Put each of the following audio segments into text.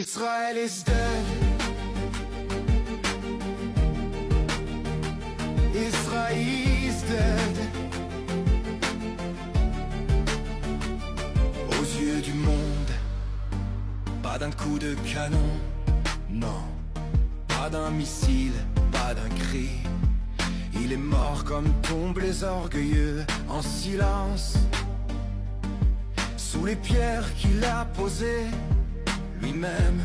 Israel is dead. Israel is dead. Aux yeux du monde, pas d'un coup de canon, non, pas d'un missile, pas d'un cri. Il est mort comme tombent les orgueilleux en silence, sous les pierres qu'il a posées lui-même.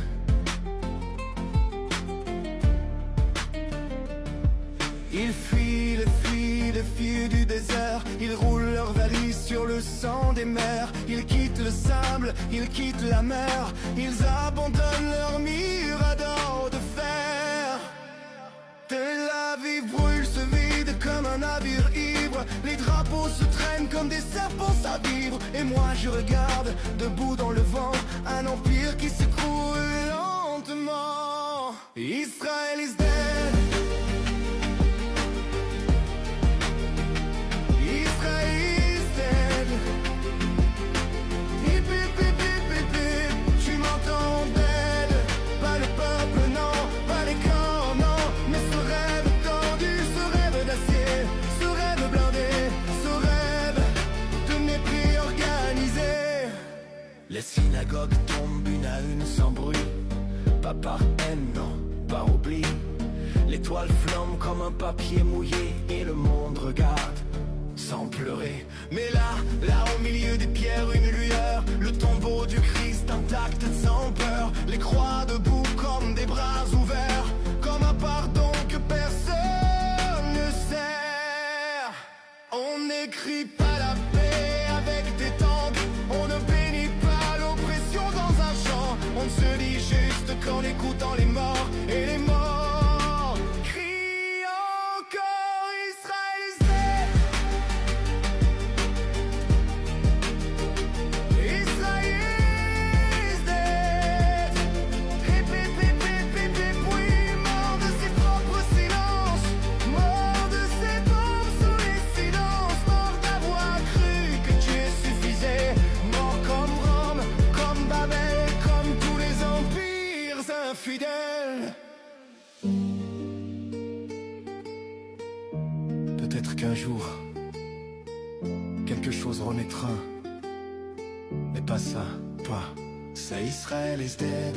Ils fuient les filles du désert. Ils roulent leurs valises sur le sang des mers. Ils quittent le sable, ils quittent la mer. Ils abandonnent leurs miradors de fer. Tel Aviv brûle, se vide comme un navire ivre. Les drapeaux se traînent comme des serpents à vivre. Et moi je regarde, debout dans le vent, un empire qui s'écroule lentement. Israel is dead. Israel is dead. Hip hip hip hip hip hip. Tu m'entends dead. Pas le peuple, non, pas les camps, non. Mais ce rêve tendu, ce rêve d'acier, ce rêve blindé, ce rêve de mépris organisé. Les synagogues tombent une à une sans bruit. Pas par haine, non, par oubli. L'étoile flambe comme un papier mouillé. Et le monde regarde sans pleurer. Mais là au milieu des pierres une lueur. Le tombeau du Christ intact sans peur. Les croix debout comme des bras ouverts. Comme un pardon que personne ne sert. On n'écrit pas la paix avec des tangs. On ne bénit pas l'oppression dans un champ. On se dit juste qu'en écoutant les morts et les morts crient encore Israel is dead. Israel is dead. Hip hip hip hip hip hip. Oui, mort de ses propres silences, mort de ses bombes sous les silences, mort d'avoir cru que Dieu suffisait, mort comme Rome, comme Babel, comme tous les empires infidèles. Peut-être qu'un jour, quelque chose renaîtra. Mais pas ça, pas ça. Israel is dead.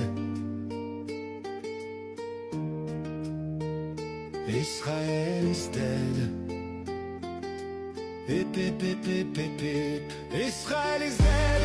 Israel is dead. Hip hip hip hip hip hip. Israel is dead.